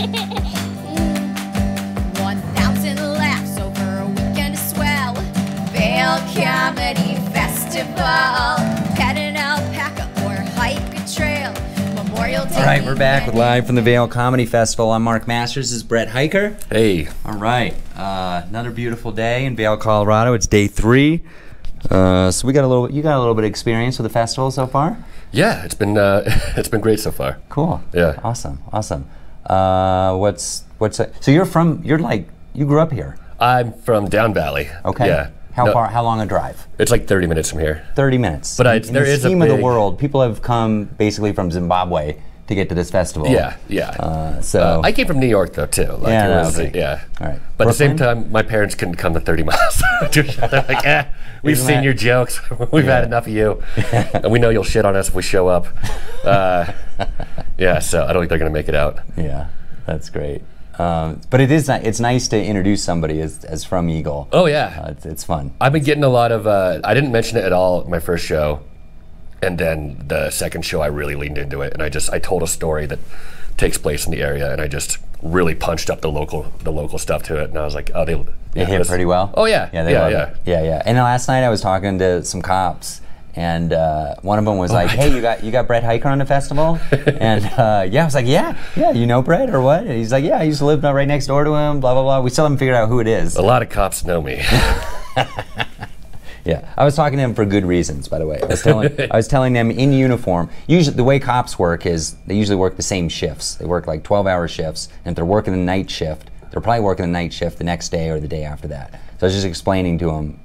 1,000 laughs over a weekend as well. Vail Comedy Festival. Pet an alpaca or hike a trail. Memorial Day. All right, we're back with Live from the Vail Comedy Festival. I'm Mark Masters. This is Brett Hiker. Hey. All right, another beautiful day in Vail, Colorado. It's day 3. So you got a little bit of experience with the festival so far? Yeah, it's been great so far. Cool. Yeah. Awesome. So you grew up here? I'm from Down Valley. Okay. Yeah. How long a drive? It's like 30 minutes from here. 30 minutes. But in the scheme of the world, people have come basically from Zimbabwe to get to this festival. Yeah. So I came from New York though too. Like, okay. Yeah. All right. But at the same time, my parents couldn't come to 30 miles. They're like, we've seen your jokes. We've had enough of you, and we know you'll shit on us if we show up. Yeah. So I don't think they're gonna make it out. Yeah, that's great. But it's nice to introduce somebody as from Eagle. Oh yeah. It's fun. I've been getting a lot of. I didn't mention it at all at my first show. And then the second show, I really leaned into it, and I told a story that takes place in the area, and I just really punched up the local stuff to it, and I was like, oh, they hit pretty well. Oh yeah, yeah. And last night I was talking to some cops, and one of them was like, hey, you got Brett Hiker on the festival? And I was like, yeah, you know Brett or what? And he's like, yeah, I used to live right next door to him. Blah blah blah. We still haven't figured out who it is. A lot of cops know me. Yeah, I was talking to him for good reasons, by the way. I was telling them in uniform. Usually, the way cops work is they usually work the same shifts. They work like 12-hour shifts, and if they're working the night shift, they're probably working the night shift the next day or the day after that. So I was just explaining to him,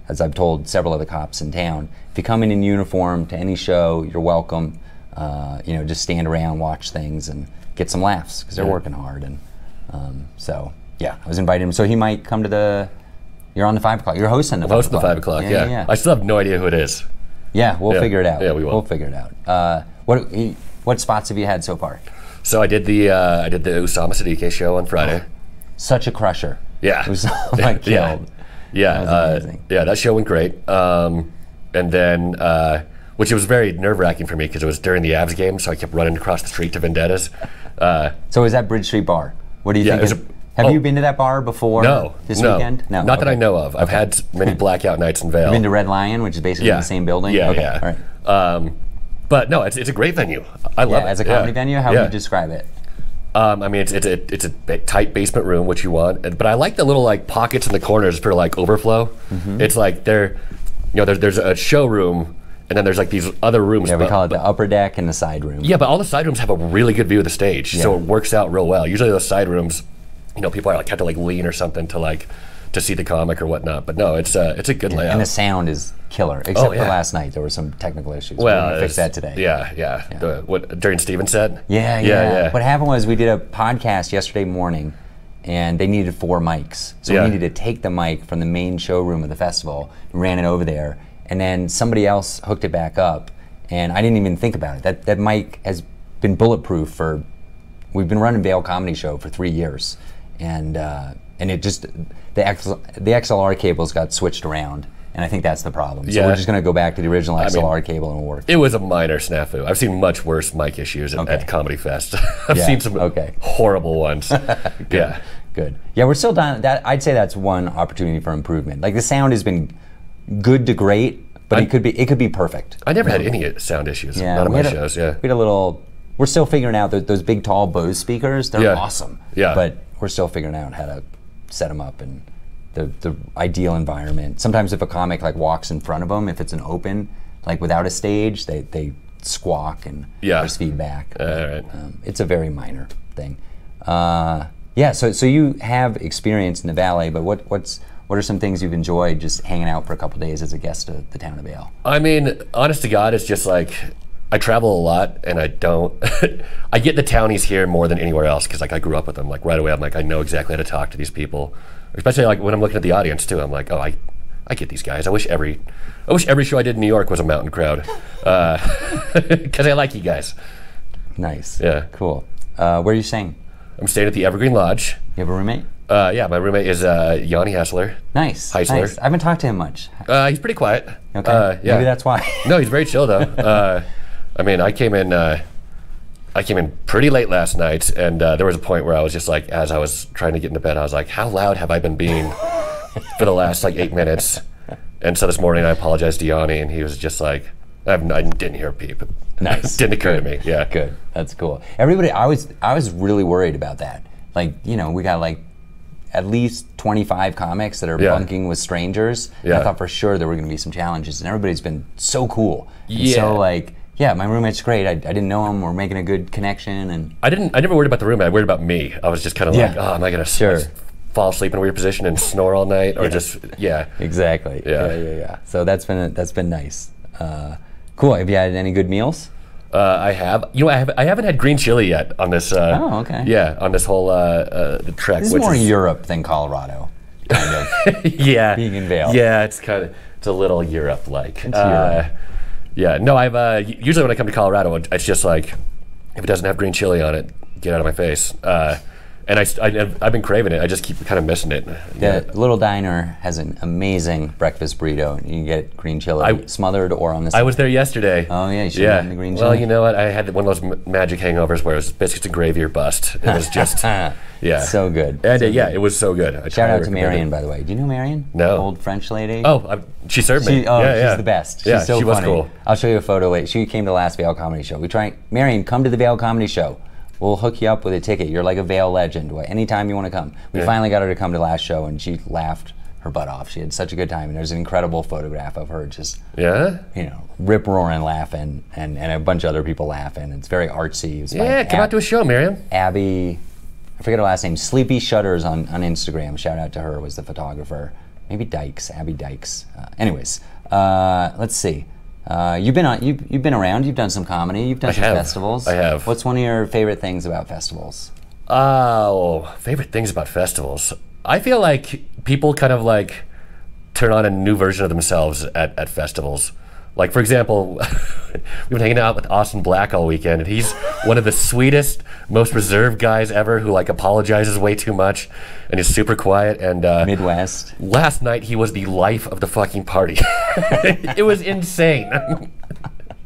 as I've told several of the cops in town, if you come in uniform to any show, you're welcome. Just stand around, watch things, and get some laughs because they're working hard. And I was inviting him. So he might come to the. You're on the 5 o'clock. You're hosting the 5 o'clock. I'm hosting the 5 o'clock, yeah. I still have no idea who it is. Yeah, we'll figure it out. Yeah, we will. We'll figure it out. What spots have you had so far? So I did the Usama Siddiqui show on Friday. Such a crusher. Yeah. Usama killed. Yeah. That was amazing. That show went great. And then, which it was very nerve-wracking for me because it was during the Avs game, so I kept running across the street to Vendettas. So is that Bridge Street Bar? What do you think? Have you been to that bar before this weekend? No, not that I know of. I've had many blackout nights in Vail. You've been to Red Lion, which is basically the same building? Yeah. All right. But no, it's a great venue. I love it. As a comedy venue, how would you describe it? It's a tight basement room, which you want. But I like the little pockets in the corners for overflow. Mm-hmm. It's like there's a showroom. And then there's these other rooms. Yeah, we call it the upper deck and the side room. Yeah, but all the side rooms have a really good view of the stage, so it works out real well. Usually those side rooms, people are have to lean or something to see the comic or whatnot. But no, it's a good layout. And the sound is killer, except for last night. There were some technical issues. Well, we're gonna fix that today. Yeah. During Steven's set? Yeah. What happened was we did a podcast yesterday morning, and they needed 4 mics. So we needed to take the mic from the main showroom of the festival, and ran it over there. And then somebody else hooked it back up, and I didn't even think about it. That mic has been bulletproof we've been running Vail Comedy Show for 3 years, and it just the XLR cables got switched around, and I think that's the problem. So we're just going to go back to the original XLR cable and it'll work. It was a minor snafu. I've seen much worse mic issues at Comedy Fest. I've seen some horrible ones. Good. Yeah, we're still down. I'd say that's one opportunity for improvement. The sound has been good to great, but it could be perfect. I never had any sound issues. None of my shows. We had a little. We're still figuring out those big tall Bose speakers. They're awesome. Yeah. But we're still figuring out how to set them up and the ideal environment. Sometimes if a comic walks in front of them, if it's an open without a stage, they squawk and there's feedback. Right. It's a very minor thing. So you have experience in the Valley, but what are some things you've enjoyed just hanging out for a couple days as a guest of the town of Vail? I mean, honest to God, it's just I travel a lot, and I don't. I get the townies here more than anywhere else because I grew up with them. Right away, I'm I know exactly how to talk to these people. Especially when I'm looking at the audience too. I'm oh, I get these guys. I wish every show I did in New York was a mountain crowd because I like you guys. Nice. Yeah. Cool. Where are you staying? I'm staying at the Evergreen Lodge. You have a roommate? Yeah, my roommate is Yanni Hassler. Nice. Heisler. Nice. I haven't talked to him much. He's pretty quiet. Okay. Maybe that's why. No, he's very chill though. I mean, I came in. I I came in pretty late last night, and there was a point where I was just like, as I was trying to get into bed, I was like, how loud have I been being for the last like 8 minutes? And so this morning I apologized to Yanni, and he was just like, I didn't hear a peep. Nice. Didn't occur to me. Yeah. Good. That's cool. Everybody, I was really worried about that. Like, you know, we got like at least 25 comics that are bunking with strangers. Yeah. I thought for sure there were going to be some challenges, and everybody's been so cool. And Yeah. so like, yeah, my roommate's great. I didn't know him. We're making a good connection, and I never worried about the roommate. I worried about me. I was just kind of like, oh, am I going to fall asleep in a weird position and snore all night, or just exactly. Yeah. So that's been nice. Cool. Have you had any good meals? I have. You know, I haven't had green chili yet on this. Oh, okay. Yeah, on this whole the trek. This is more Europe than Colorado, kind of. Yeah. Being in Vail. Yeah, it's a little Europe-like. It's Europe. Yeah. No, I've usually when I come to Colorado, it's just like if it doesn't have green chili on it, get out of my face. And I've been craving it. I just keep kind of missing it. The Little Diner has an amazing breakfast burrito. You can get green chili smothered or on the side. I was there yesterday. Oh yeah, you should have the green chili. Well, you know what? I had one of those magic hangovers where it was biscuits and gravy or bust. It was just so good. And it was so good. Shout out to Marion, by the way. Do you know Marion? No. Old French lady. Oh, she served me. She's the best. She's so she was funny. cool. I'll show you a photo later. She came to the last Vail Comedy Show. Marion, come to the Vail Comedy Show. We'll hook you up with a ticket. You're like a Vail legend. Anytime you want to come. We finally got her to come to the last show, and she laughed her butt off. She had such a good time, and there's an incredible photograph of her just, rip roaring laughing, and a bunch of other people laughing. It's very artsy. It come out to a show, Marion. Abby, I forget her last name. Sleepy Shutters on Instagram. Shout out to her. Was the photographer. Maybe Dykes. Abby Dykes. Anyways, let's see. You've been around. You've done some comedy. You've done some festivals. I have. What's one of your favorite things about festivals? Favorite things about festivals. I feel like people kind of like turn on a new version of themselves at festivals. Like, for example, we've been hanging out with Austin Black all weekend, and he's one of the sweetest, most reserved guys ever who like apologizes way too much and is super quiet. And Midwest. Last night he was the life of the fucking party. It was insane.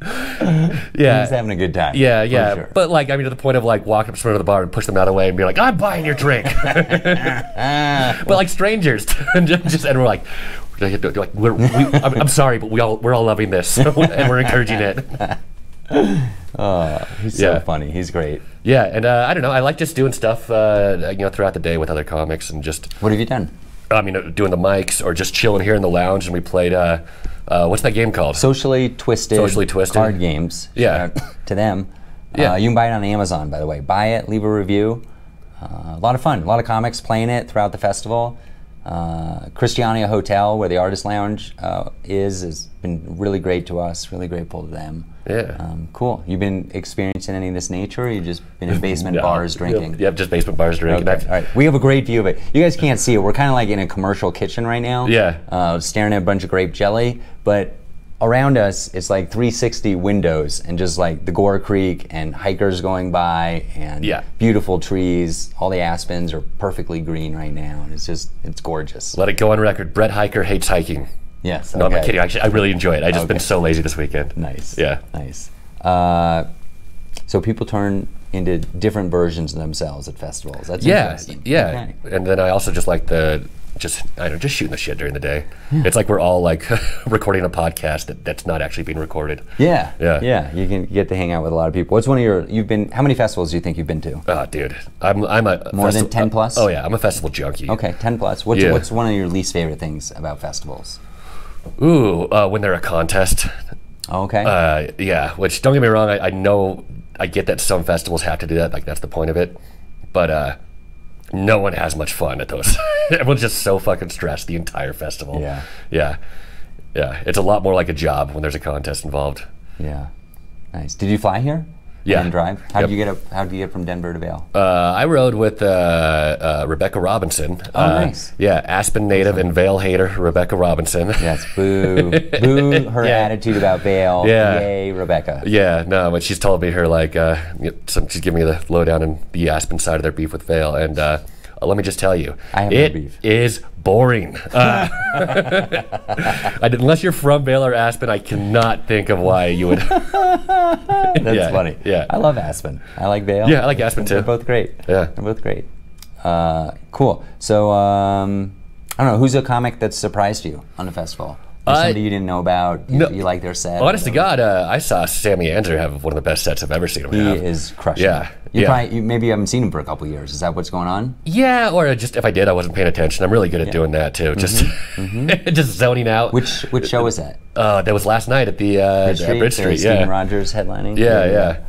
Yeah, he's having a good time. Yeah. Sure. But like, I mean, to the point of like walking up to the bar and push them out of the way and be like, "I'm buying your drink," but like strangers, and we're like. I'm sorry, but we're all loving this, and we're encouraging it. He's so funny. He's great. Yeah, and I don't know. I like just doing stuff, throughout the day with other comics, and just. What have you done? I mean, doing the mics or just chilling here in the lounge, and we played. What's that game called? Socially Twisted. Card games. Yeah. To them. Yeah. You can buy it on Amazon, by the way. Buy it. Leave a review. A lot of fun. A lot of comics playing it throughout the festival. Christiania Hotel, where the Artist Lounge has been really great to us. Really grateful to them. Yeah. Cool. You been experiencing any of this nature, or you just been in basement bars drinking? Yep, just basement bars drinking. Okay. All right. We have a great view of it. You guys can't see it. We're kind of like in a commercial kitchen right now. Yeah. Staring at a bunch of grape jelly, but around us it's like 360 windows and just like the Gore Creek and hikers going by and beautiful trees. All the aspens are perfectly green right now, and it's gorgeous. Let it go on record. Brett Hiker hates hiking. Yes. No, I'm not kidding. Actually, I really enjoy it. I just been so lazy this weekend. Nice. Yeah. Nice. So people turn into different versions of themselves at festivals. That's interesting. Yeah. Okay. And then I also just like just shooting the shit during the day. Yeah. It's like we're all like recording a podcast that's not actually being recorded. Yeah. You can get to hang out with a lot of people. What's one of your? How many festivals do you think you've been to? Oh, dude, I'm a more than 10 plus. Oh yeah, I'm a festival junkie. Okay, 10 plus. What's one of your least favorite things about festivals? Ooh, when they're a contest. Okay. Yeah, which don't get me wrong, I know I get that some festivals have to do that, like that's the point of it, but no one has much fun at those. Everyone's just so fucking stressed the entire festival. Yeah. It's a lot more like a job when there's a contest involved. Yeah. Nice. Did you fly here? Yeah. And drive? How did you get from Denver to Vail? I rode with Rebecca Robinson. Oh, nice. Yeah, Aspen native and Vail hater, Rebecca Robinson. Yes, boo. Boo her attitude about Vail. Yeah. Yay, Rebecca. Yeah, no, but she's told me her, like, she's giving me the lowdown on the Aspen side of their beef with Vail. And let me just tell you, I have no beef. It is boring. Unless you're from Vail or Aspen, I cannot think of why you would. That's funny. Yeah. I love Aspen. I like Vail. Yeah, I like Aspen too. They're both great. Yeah. They're both great. Cool. So, I don't know, who's a comic that surprised you on the festival? Or somebody you didn't know about, you like their set? Honest to God, I saw Sammy Anzer have one of the best sets I've ever seen him have. He is crushing. Yeah. Maybe you haven't seen him for a couple of years. Is that what's going on? Yeah, or just if I did, I wasn't paying attention. I'm really good at doing that too. Just just zoning out. Which show was that? That was last night at the Bridge Street. Steven Rogers headlining. Yeah.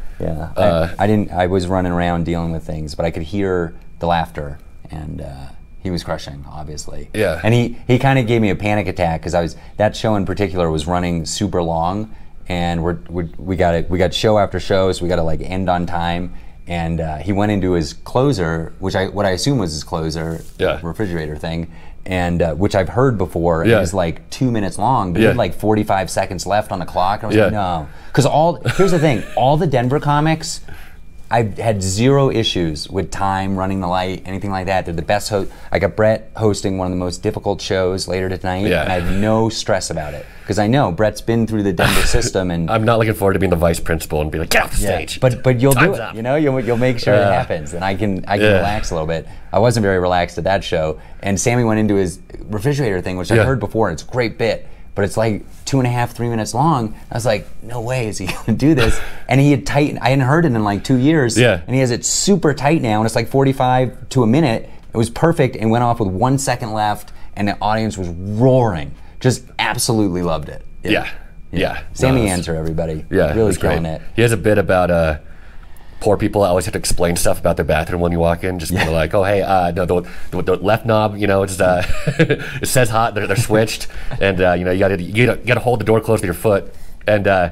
I didn't. I was running around dealing with things, but I could hear the laughter, and he was crushing, obviously. Yeah. And he kind of gave me a panic attack because that show in particular was running super long, and we got show after show, so we got to like end on time. And he went into his closer, what I assume was his closer, refrigerator thing, and which I've heard before. It was like 2 minutes long, but he had like 45 seconds left on the clock. And I was like, no, because here's the thing: all the Denver comics, I've had zero issues with time, running the light, anything like that. They're the best host. I got Brett hosting one of the most difficult shows later tonight, and I have no stress about it because I know Brett's been through the Denver system, and I'm not looking forward to being the vice principal and be like, get off the stage. But you'll Time's do it. up. You know, you'll make sure it happens, and I can relax a little bit. I wasn't very relaxed at that show, and Sammy went into his refrigerator thing, which I've heard before. And it's a great bit. But it's like 2.5, 3 minutes long. I was like, no way is he gonna do this. And he had tightened, I hadn't heard it in like 2 years. Yeah. And he has it super tight now, and it's like 45 to a minute. It was perfect and went off with 1 second left, and the audience was roaring. Just absolutely loved it. Yeah. Sammy Anzer, everybody. Yeah. Really killing it. He has a bit about poor people always have to explain stuff about their bathroom when you walk in. Just kind of like, oh, hey, no, the left knob, you know, it's it says hot. They're switched, and you know, you gotta hold the door closed with your foot. And I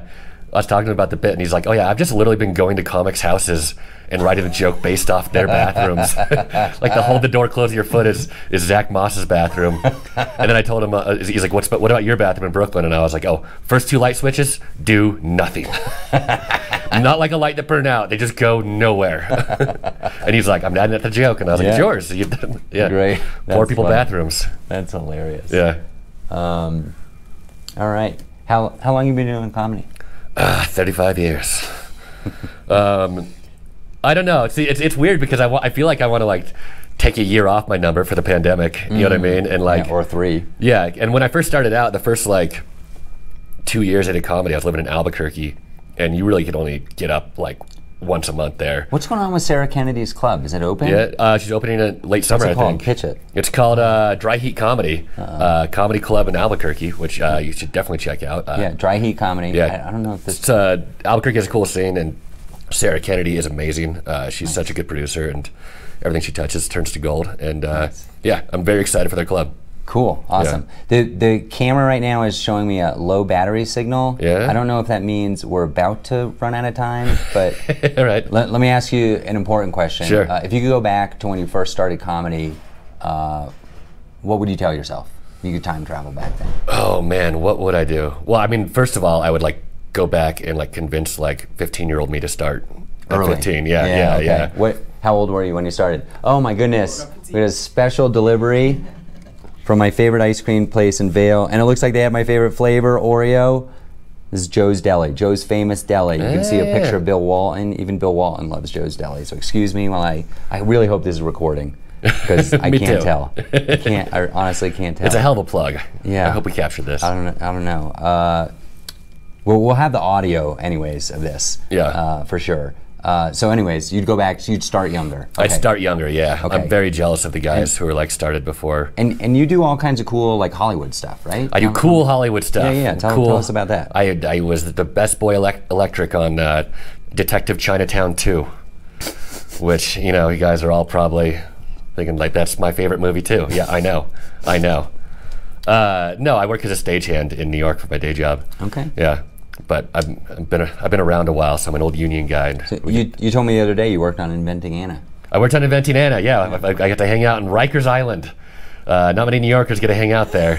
was talking to him about the bit, and he's like, oh yeah, I've just literally been going to comics' houses and writing a joke based off their bathrooms. Like the hold the door closed with your foot is Zach Moss's bathroom. And then I told him, he's like, what about your bathroom in Brooklyn? And I was like, oh, first 2 light switches do nothing. Not like a light that burned out. They just go nowhere. And he's like, I'm adding that to the joke. And I was like, it's yours. Great. Poor people funny. bathrooms. That's hilarious. Yeah. All right. How long have you been doing comedy? 35 years. I don't know. See, it's weird because I feel like I want to like take a year off my number for the pandemic. You know what I mean? And like, or 3. Yeah. And when I first started out, the first like 2 years I did comedy, I was living in Albuquerque, and you really could only get up like once a month there. What's going on with Sarah Kennedy's club? Is it open? Yeah, she's opening it late summer, What's it called? I think. Pitch it. It's called Dry Heat Comedy, comedy club in Albuquerque, which you should definitely check out. Yeah, Dry Heat Comedy. Yeah. I don't know if this... Albuquerque has a cool scene, and Sarah Kennedy is amazing. She's such a good producer, and everything she touches turns to gold. And yeah, I'm very excited for their club. Cool, awesome. Yeah. The camera right now is showing me a low battery signal. Yeah. I don't know if that means we're about to run out of time, but all right. Let me ask you an important question. Sure. If you could go back to when you first started comedy, what would you tell yourself? You could time travel back then. Oh man, what would I do? Well, I mean, first of all, I would like go back and like convince like 15-year-old me to start at Early. 15. Yeah. How old were you when you started? Oh my goodness, we had a special delivery from my favorite ice cream place in Vail, and it looks like they have my favorite flavor, Oreo. This is Joe's Deli, Joe's famous deli. You can see a picture of Bill Walton. Even Bill Walton loves Joe's Deli. So excuse me while I really hope this is recording, because I can't tell. I honestly can't tell. It's a hell of a plug. Yeah. I hope we captured this. I don't know. Well, we'll have the audio anyways of this. Yeah. For sure. So anyways, you'd go back, so you'd start younger. Okay. I'd start younger, yeah. Okay. I'm very jealous of the guys who are like started before. And you do all kinds of cool like Hollywood stuff, right? I do cool Hollywood stuff. Yeah. Tell us about that. I was the best boy electric on Detective Chinatown 2, which, you know, you guys are all probably thinking like that's my favorite movie too. Yeah, I know. No, I work as a stagehand in New York for my day job. Okay. Yeah. But I've been around a while, so I'm an old union guy. So you told me the other day you worked on Inventing Anna. I worked on Inventing Anna, yeah. I got to hang out in Rikers Island. Not many New Yorkers get to hang out there.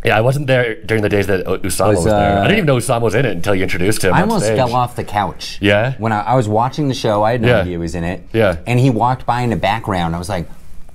Yeah, I wasn't there during the days that Usama was there. I didn't even know Usama was in it until you introduced him. I on almost stage. fell off the couch. Yeah? When I was watching the show, I had no Yeah. idea he was in it. Yeah. And he walked by in the background. I was like,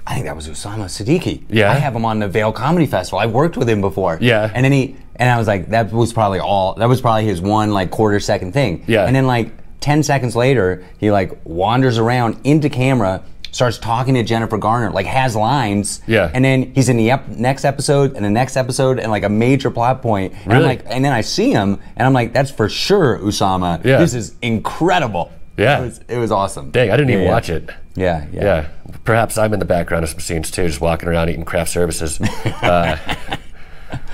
I think that was Usama Siddiqui. Yeah. I have him on the Vail Comedy Festival. I've worked with him before. Yeah. And then I was like, that was probably his one like quarter-second thing. Yeah. And then like 10 seconds later, he like wanders around into camera, starts talking to Jennifer Garner, like has lines. Yeah. And then he's in the next episode and the next episode and like a major plot point. And I'm Really? like, and then I see him and I'm like, that's for sure Usama. Yeah. This is incredible. Yeah. It was awesome. Dang, I didn't even Yeah. watch it. Yeah. Yeah. Perhaps I'm in the background of some scenes too, just walking around eating craft services.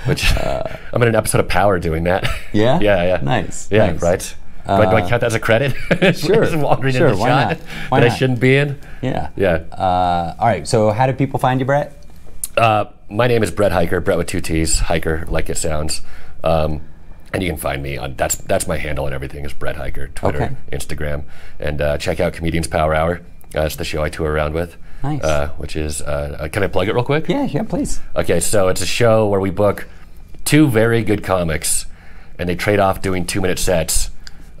Which I'm in an episode of Power doing that. Yeah? Yeah. Nice. Yeah, nice. right. Do I count that as a credit? Sure. Just wandering Sure, in the why shot not? Why that I not? shouldn't be in. Yeah. Yeah. All right. So how do people find you, Brett? My name is Brett Hiker, Brett with 2 T's, Hiker like it sounds. And you can find me on, that's my handle and everything is Brett Hiker, Twitter, Okay. Instagram. And check out Comedians Power Hour. It's the show I tour around with. Nice. Which is, can I plug it real quick? Yeah, please. Okay, so it's a show where we book 2 very good comics and they trade off doing 2-minute sets.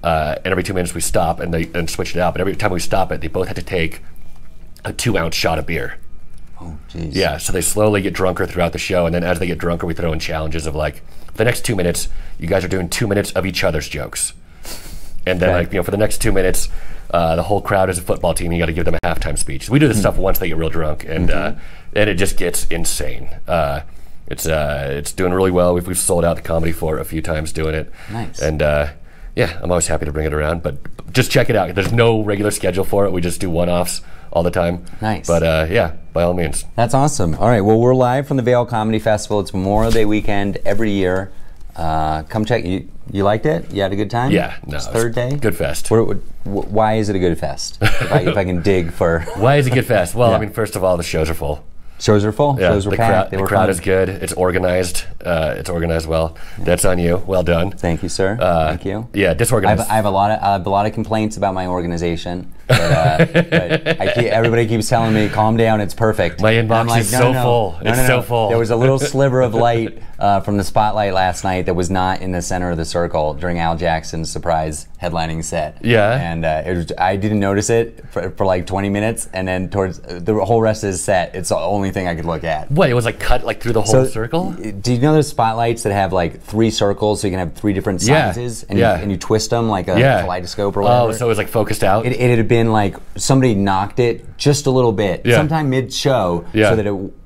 And every 2 minutes we stop and switch it out. But every time we stop it, they both have to take a 2-ounce shot of beer. Oh, jeez. Yeah, so they slowly get drunker throughout the show, and then as they get drunker, we throw in challenges of like, for the next 2 minutes, you guys are doing 2 minutes of each other's jokes. And then Okay. for the next 2 minutes, the whole crowd is a football team, you gotta give them a halftime speech. We do this stuff once they get real drunk, and it just gets insane. It's doing really well. We've sold out the Comedy Fort a few times doing it. Nice. And yeah, I'm always happy to bring it around, but just check it out. There's no regular schedule for it. We just do one-offs all the time. Nice. But yeah, by all means. That's awesome. All right. Well, we're live from the Vail Comedy Festival. It's Memorial Day weekend every year. Come check. You liked it? You had a good time? Yeah. No, It's third day? Good fest. Why is it a good fest? if I can dig for... Why is it good fest? Well, Yeah. I mean, first of all, the shows are full. Shows are full. Yeah, Shows were the packed. crowd, fun. is good. It's organized. It's organized well. That's on you. Well done. Thank you, sir. Thank you. Yeah, disorganized. I have a lot of complaints about my organization, but everybody keeps telling me, "Calm down, it's perfect." My And I'm inbox is so full. It's so full. There was a little sliver of light from the spotlight last night that was not in the center of the circle during Al Jackson's surprise headlining set. Yeah. And I didn't notice it for like 20 minutes, and then towards the whole rest of his set, it's the only thing I could look at. What? It was like cut like through the whole circle? Do you know those spotlights that have like 3 circles so you can have 3 different Yeah. sizes and, Yeah. you twist them like a Yeah. kaleidoscope or whatever? Oh, so it was like focused out? It had been like somebody knocked it just a little bit, Yeah. sometime mid-show, Yeah.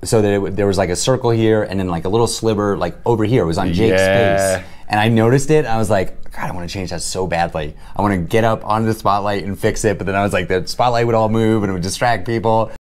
so that there was like a circle here and then like a little sliver like over here. It was on Jake's Yeah. face, and I noticed it. I was like, God, I want to change that so badly. I want to get up onto the spotlight and fix it, but then I was like, the spotlight would all move and it would distract people.